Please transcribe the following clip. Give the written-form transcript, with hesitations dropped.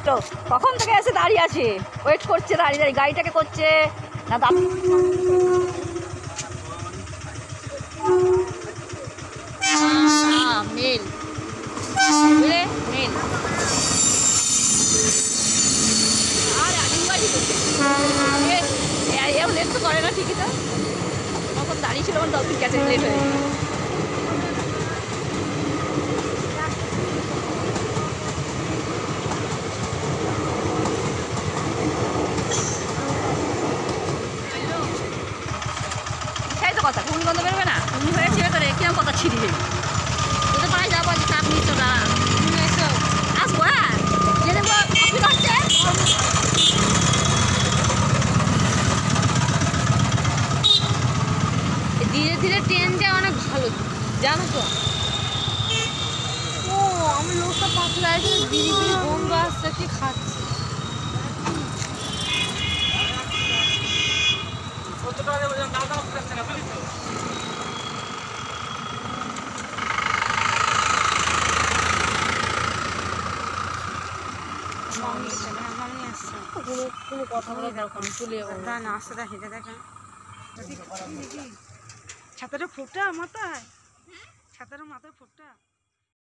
তো কখন থেকে এসে দাঁড়িয়ে আছে, ওয়েট করছে, দাঁড়িয়ে দাঁড়িয়ে গাড়িটাকে করছে না মেল বুঝলে মেল আর আলিমবাড়ি এও লেট তো করে না ঠিকই, তো তখন দাঁড়িয়ে ছিল আমার 10 মিনিট গেছে, লেট হয়ে কথা ঘুমনি গন্ধ বেরোবে না, ঘুমনি হয়েছে ভেতরে কিরম কথা ছিড়িবে তোদের পাড়ায় যাবো, আজ চাপ নিচ্ছ না আসবো, হ্যাঁ যে দেখবো অসুবিধা হচ্ছে। ধীরে ধীরে ট্রেনটা অনেক ভালো জানো তো। ও আমি লোকটা পাতলা আছে, বিড়ি বিড়ি গন্ধ আসছে, কি খাচ্ছে ছাতাটা ফোটা মাথায়, ছাতাটা মাথায় ফোটা।